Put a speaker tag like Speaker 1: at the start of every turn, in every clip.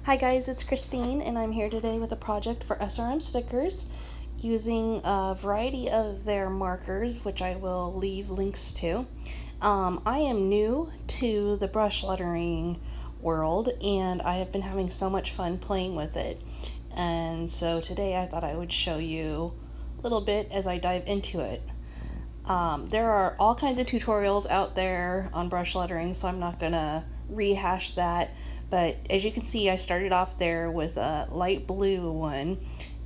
Speaker 1: Hi guys, it's Christine and I'm here today with a project for SRM Stickers using a variety of their markers, which I will leave links to. I am new to the brush lettering world and I have been having so much fun playing with it. And so today I thought I would show you a little bit as I dive into it. There are all kinds of tutorials out there on brush lettering, so I'm not gonna rehash that. But as you can see, I started off there with a light blue one,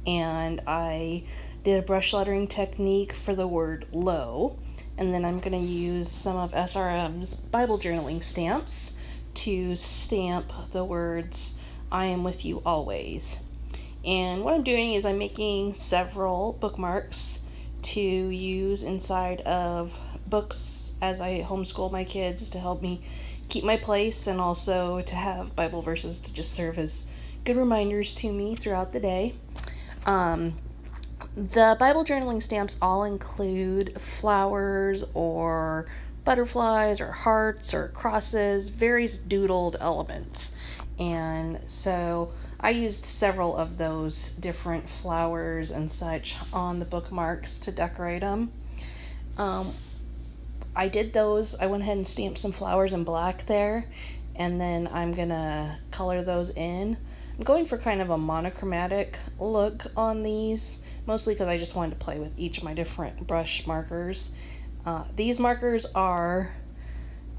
Speaker 1: and I did a brush lettering technique for the word low, and then I'm gonna use some of SRM's Bible journaling stamps to stamp the words I am with you always. And what I'm doing is I'm making several bookmarks to use inside of books as I homeschool my kids to help me keep my place, and also to have Bible verses to just serve as good reminders to me throughout the day. The Bible journaling stamps all include flowers or butterflies or hearts or crosses, various doodled elements. And so I used several of those different flowers and such on the bookmarks to decorate them. I did those. I went ahead and stamped some flowers in black there, and then I'm gonna color those in. I'm going for kind of a monochromatic look on these, mostly because I just wanted to play with each of my different brush markers. These markers are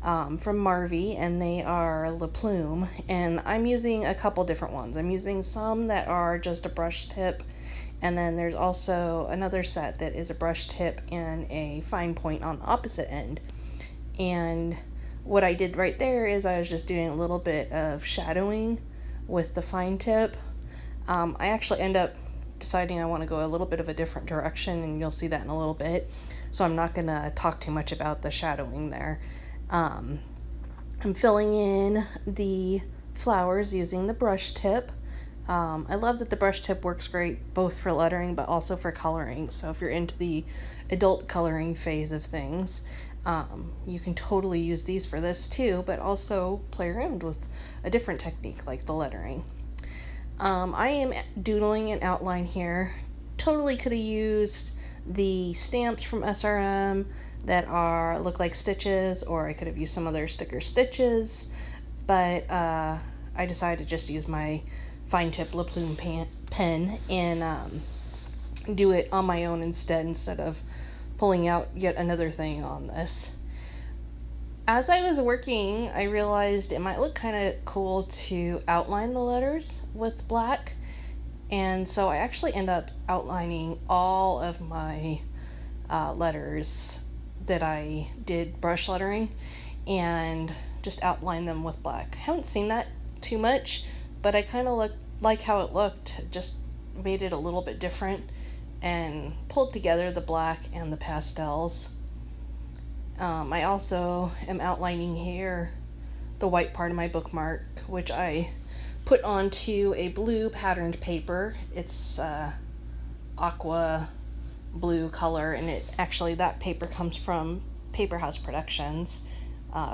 Speaker 1: from Marvy, and they are Le Plume, and I'm using a couple different ones. I'm using some that are just a brush tip, and then there's also another set that is a brush tip and a fine point on the opposite end. And what I did right there is I was just doing a little bit of shadowing with the fine tip. I actually end up deciding I want to go a little bit of a different direction, and you'll see that in a little bit. So I'm not going to talk too much about the shadowing there. I'm filling in the flowers using the brush tip. I love that the brush tip works great both for lettering but also for coloring. So if you're into the adult coloring phase of things, you can totally use these for this too, but also play around with a different technique like the lettering. I am doodling an outline here. Totally could have used the stamps from SRM that look like stitches, or I could have used some other sticker stitches, but I decided to just use my fine tip Le Plume pen and do it on my own instead of pulling out yet another thing on this. As I was working, I realized it might look kind of cool to outline the letters with black, and so I actually end up outlining all of my letters that I did brush lettering and just outline them with black. I haven't seen that too much, but I kind of like how it looked. Just made it a little bit different and pulled together the black and the pastels. I also am outlining here the white part of my bookmark, which I put onto a blue patterned paper. It's aqua blue color, and that paper comes from Paper House Productions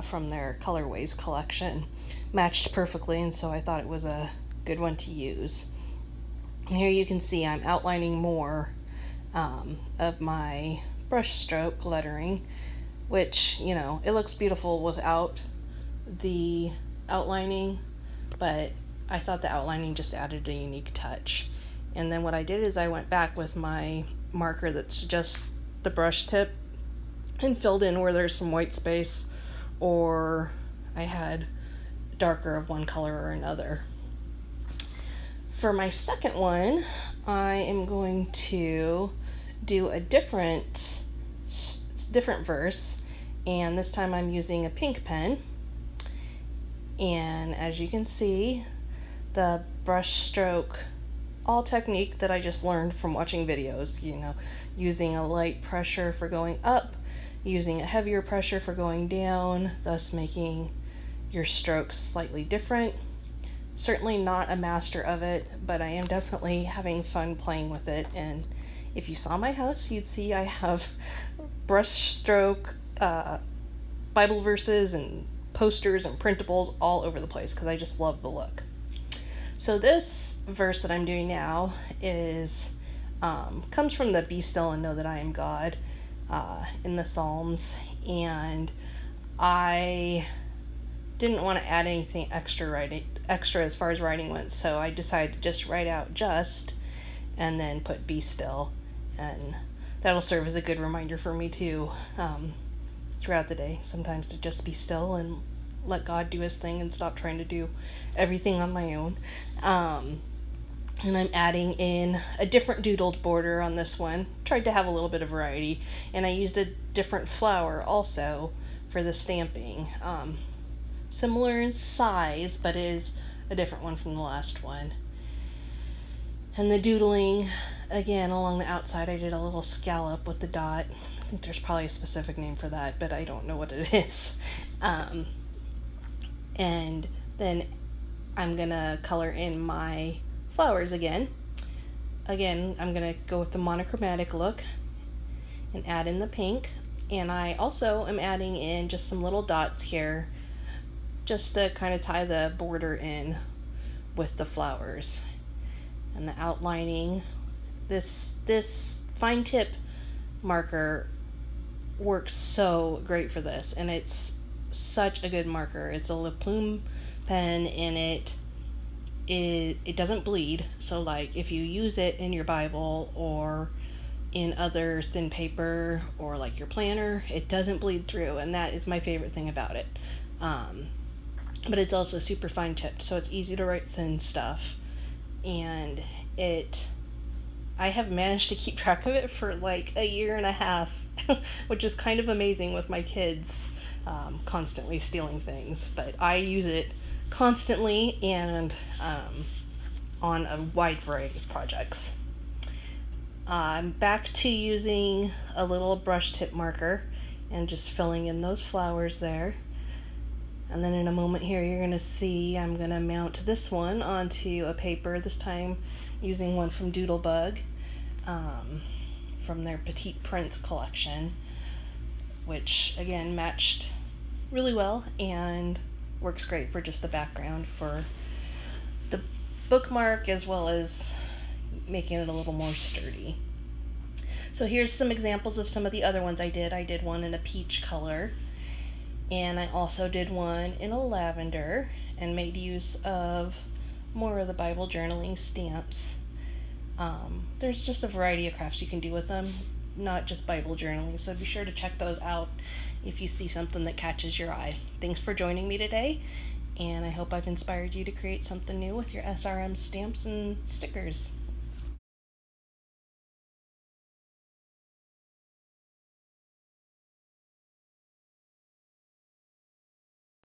Speaker 1: from their Colorways collection. Matched perfectly, and so I thought it was a good one to use. And here you can see I'm outlining more of my brush stroke lettering, which, you know, it looks beautiful without the outlining, but I thought the outlining just added a unique touch. And then what I did is I went back with my marker that's just the brush tip and filled in where there's some white space, or I had darker of one color or another. For my second one, I am going to do a different verse, and this time I'm using a pink pen. And as you can see, the brush stroke all technique that I just learned from watching videos, you know, using a light pressure for going up, using a heavier pressure for going down, thus making your strokes slightly different. Certainly not a master of it, but I am definitely having fun playing with it. And if you saw my house, you'd see I have brush stroke Bible verses and posters and printables all over the place because I just love the look. So this verse that I'm doing now is comes from the "Be still and know that I am God" in the Psalms, and I didn't want to add anything extra as far as writing went, so I decided to just write out "just" and then put "be still," and that'll serve as a good reminder for me too, throughout the day, sometimes to just be still and let God do his thing and stop trying to do everything on my own. And I'm adding in a different doodled border on this one. Tried to have a little bit of variety, and I used a different flower also for the stamping. Similar in size, but is a different one from the last one. And the doodling, again, along the outside, I did a little scallop with the dot. I think there's probably a specific name for that, but I don't know what it is. And then I'm gonna color in my flowers again. Again, I'm gonna go with the monochromatic look and add in the pink. And I also am adding in just some little dots here just to kind of tie the border in with the flowers. And the outlining, this fine tip marker works so great for this, and it's such a good marker. It's a Le Plume pen, and it doesn't bleed, so like if you use it in your Bible or in other thin paper or like your planner, it doesn't bleed through, and that is my favorite thing about it. But it's also super fine tipped, so it's easy to write thin stuff, and I have managed to keep track of it for like a year and a half, which is kind of amazing with my kids constantly stealing things, but I use it constantly and on a wide variety of projects. I'm back to using a little brush tip marker and just filling in those flowers there. And then in a moment here, you're going to see I'm going to mount this one onto a paper, this time using one from Doodlebug, from their Petite Prince collection, which again matched really well and works great for just the background for the bookmark, as well as making it a little more sturdy. So here's some examples of some of the other ones I did. I did one in a peach color, and I also did one in a lavender, and made use of more of the Bible journaling stamps. There's just a variety of crafts you can do with them, not just Bible journaling, so be sure to check those out if you see something that catches your eye. Thanks for joining me today, and I hope I've inspired you to create something new with your SRM stamps and stickers.